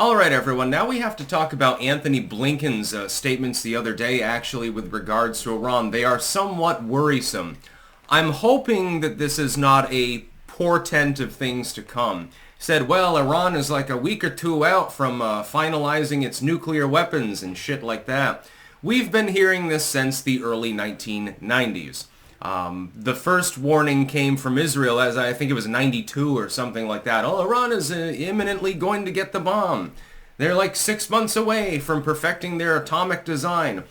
All right, everyone. Now we have to talk about Anthony Blinken's statements the other day, actually, with regards to Iran. They are somewhat worrisome. I'm hoping that this is not a portent of things to come. He said, well, Iran is like a week or two out from finalizing its nuclear weapons and shit like that. We've been hearing this since the early 1990s. The first warning came from Israel as I think it was 92 or something like that. Oh, Iran is imminently going to get the bomb. They're like 6 months away from perfecting their atomic design.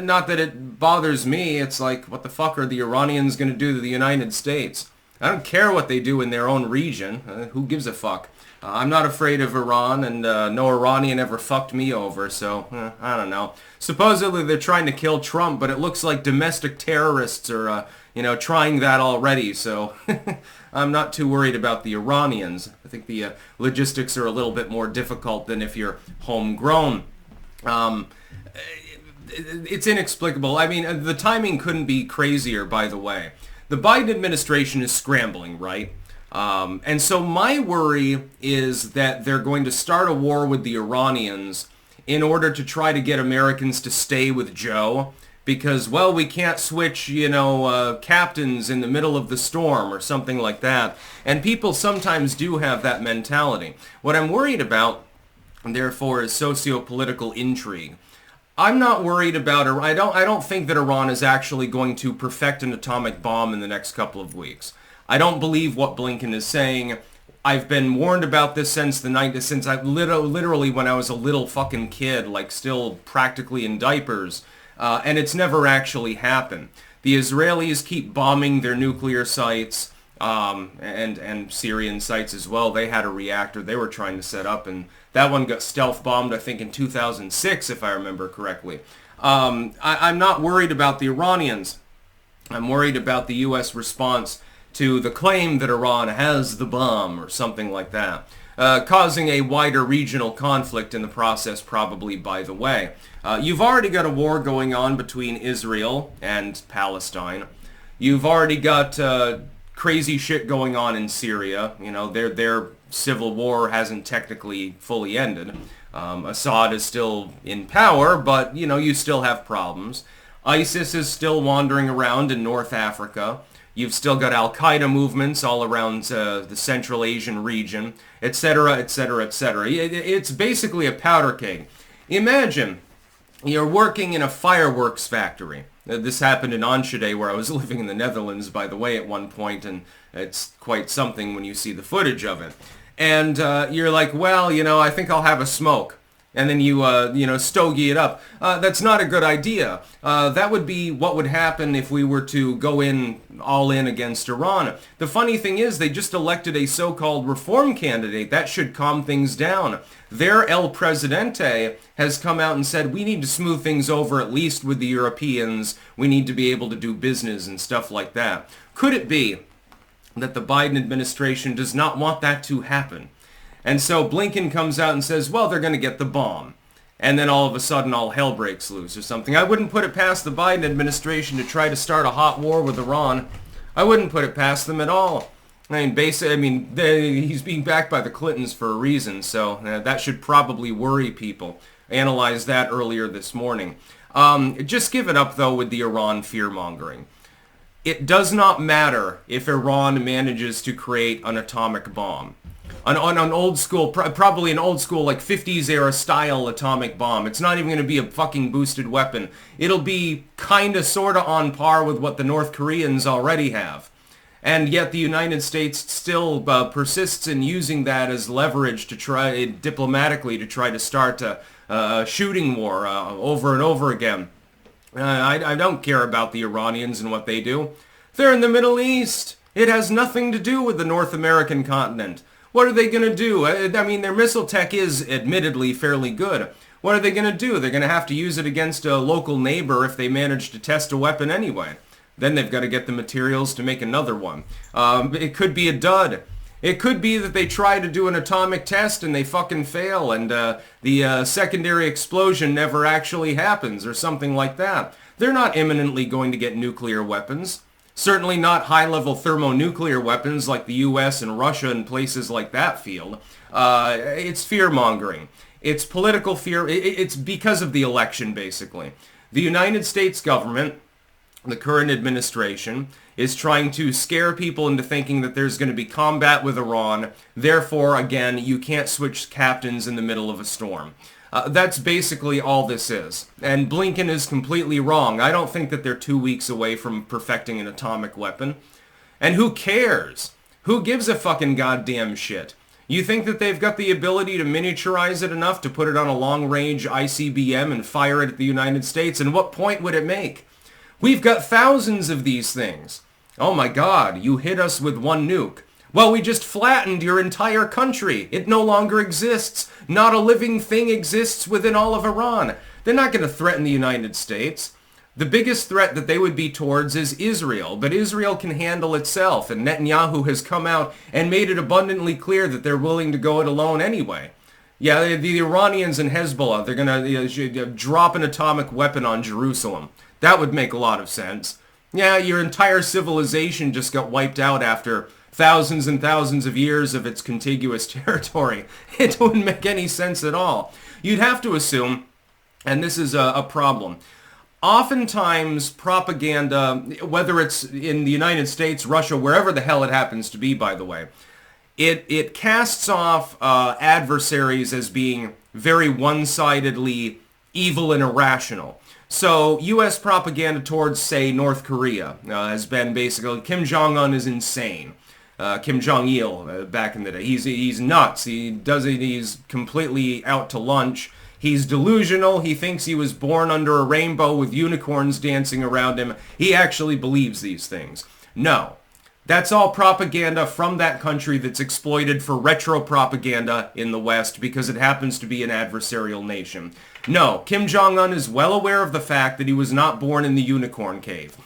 Not that it bothers me. It's like, what the fuck are the Iranians going to do to the United States? I don't care what they do in their own region. Who gives a fuck? I'm not afraid of Iran, and no Iranian ever fucked me over, so I don't know. Supposedly they're trying to kill Trump, but it looks like domestic terrorists are, trying that already, so I'm not too worried about the Iranians. I think the logistics are a little bit more difficult than if you're homegrown. It's inexplicable. I mean, the timing couldn't be crazier, by the way. The Biden administration is scrambling, right? And so my worry is that they're going to start a war with the Iranians in order to try to get Americans to stay with Joe because, well, we can't switch, captains in the middle of the storm or something like that. And people sometimes do have that mentality. What I'm worried about, therefore, is socio-political intrigue. I'm not worried about I don't think that Iran is actually going to perfect an atomic bomb in the next couple of weeks. I don't believe what Blinken is saying. I've been warned about this since I literally when I was a little fucking kid, like still practically in diapers, and it's never actually happened. The Israelis keep bombing their nuclear sites, and Syrian sites as well. They had a reactor they were trying to set up, and that one got stealth bombed, I think, in 2006, if I remember correctly. I'm not worried about the Iranians. I'm worried about the U.S. response to the claim that Iran has the bomb or something like that, causing a wider regional conflict in the process probably, by the way. You've already got a war going on between Israel and Palestine. You've already got crazy shit going on in Syria. Their civil war hasn't technically fully ended. Assad is still in power, but, you still have problems. ISIS is still wandering around in North Africa. You've still got Al-Qaeda movements all around the Central Asian region, etc., etc., etc. It's basically a powder keg. Imagine you're working in a fireworks factory. This happened in Enschede, where I was living in the Netherlands, by the way, at one point, and it's quite something when you see the footage of it. And you're like, well, I think I'll have a smoke. And then you stogie it up. That's not a good idea. That would be what would happen if we were to go all in against Iran. The funny thing is they just elected a so-called reform candidate. That should calm things down. Their El Presidente has come out and said, we need to smooth things over at least with the Europeans. We need to be able to do business and stuff like that. Could it be that the Biden administration does not want that to happen? And so Blinken comes out and says, well, they're going to get the bomb. And then all of a sudden all hell breaks loose or something. I wouldn't put it past the Biden administration to try to start a hot war with Iran. I wouldn't put it past them at all. He's being backed by the Clintons for a reason, so that should probably worry people. Analyzed that earlier this morning. Just give it up, though, with the Iran fear-mongering. It does not matter if Iran manages to create an atomic bomb. An old school, probably an old school like 50s era style atomic bomb. It's not even going to be a fucking boosted weapon. It'll be kinda sorta on par with what the North Koreans already have. And yet the United States still persists in using that as leverage to try, diplomatically, to try to start a shooting war over and over again. I don't care about the Iranians and what they do. They're in the Middle East. It has nothing to do with the North American continent. What are they going to do? Their missile tech is admittedly fairly good. What are they going to do? They're going to have to use it against a local neighbor if they manage to test a weapon anyway. Then they've got to get the materials to make another one. It could be a dud. It could be that they try to do an atomic test and they fucking fail and the secondary explosion never actually happens or something like that. They're not imminently going to get nuclear weapons. Certainly not high-level thermonuclear weapons like the U.S. and Russia and places like that field. It's fear-mongering. It's political fear. It's because of the election, basically. The United States government, the current administration, is trying to scare people into thinking that there's going to be combat with Iran. Therefore, again, you can't switch captains in the middle of a storm. That's basically all this is. And Blinken is completely wrong. I don't think that they're 2 weeks away from perfecting an atomic weapon. And who cares? Who gives a fucking goddamn shit? You think that they've got the ability to miniaturize it enough to put it on a long-range ICBM and fire it at the United States? And what point would it make? We've got thousands of these things. Oh my god, you hit us with one nuke. Well, we just flattened your entire country. It no longer exists. Not a living thing exists within all of Iran. They're not going to threaten the United States. The biggest threat that they would be towards is Israel, but Israel can handle itself, and Netanyahu has come out and made it abundantly clear that they're willing to go it alone anyway. Yeah, the Iranians and Hezbollah, they're going to drop an atomic weapon on Jerusalem. That would make a lot of sense. Yeah, your entire civilization just got wiped out after thousands and thousands of years of its contiguous territory. It wouldn't make any sense at all. You'd have to assume, and this is a problem, oftentimes propaganda, whether it's in the United States, Russia, wherever the hell it happens to be, by the way, it casts off adversaries as being very one-sidedly evil and irrational. So U.S. propaganda towards, say, North Korea has been basically, Kim Jong-un is insane. Kim Jong-il back in the day. He's nuts. He's completely out to lunch. He's delusional. He thinks he was born under a rainbow with unicorns dancing around him. He actually believes these things. No. That's all propaganda from that country that's exploited for retro propaganda in the West because it happens to be an adversarial nation. No, Kim Jong-un is well aware of the fact that he was not born in the unicorn cave.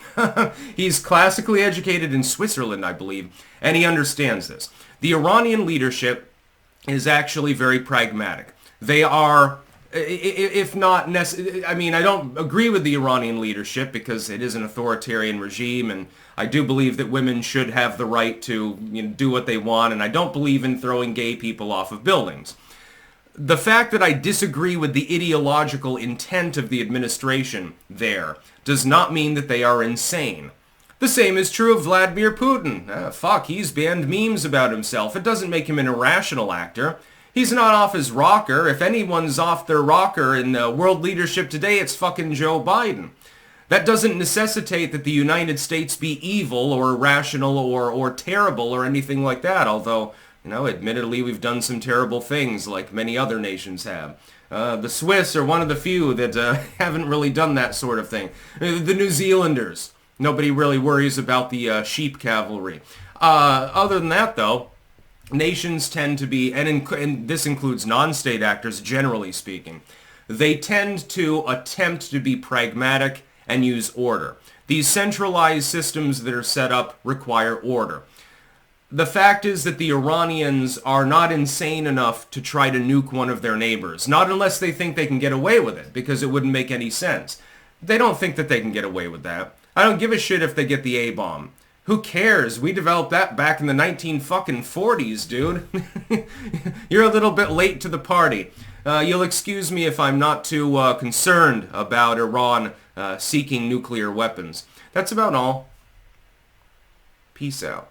He's classically educated in Switzerland, I believe, and he understands this. The Iranian leadership is actually very pragmatic. They are, if not necessarily, I mean, I don't agree with the Iranian leadership because it is an authoritarian regime, and I do believe that women should have the right to do what they want, and I don't believe in throwing gay people off of buildings. The fact that I disagree with the ideological intent of the administration there does not mean that they are insane. The same is true of Vladimir Putin. Fuck, he's banned memes about himself. It doesn't make him an irrational actor. He's not off his rocker. If anyone's off their rocker in world leadership today, it's fucking Joe Biden. That doesn't necessitate that the United States be evil or irrational or terrible or anything like that, although, admittedly we've done some terrible things like many other nations have. The Swiss are one of the few that haven't really done that sort of thing. The New Zealanders. Nobody really worries about the sheep cavalry. Other than that, though, nations tend to be, and this includes non-state actors generally speaking, they tend to attempt to be pragmatic and use order. These centralized systems that are set up require order. The fact is that the Iranians are not insane enough to try to nuke one of their neighbors. Not unless they think they can get away with it, because it wouldn't make any sense. They don't think that they can get away with that. I don't give a shit if they get the A-bomb. Who cares? We developed that back in the 1940s, dude. You're a little bit late to the party. You'll excuse me if I'm not too concerned about Iran seeking nuclear weapons. That's about all. Peace out.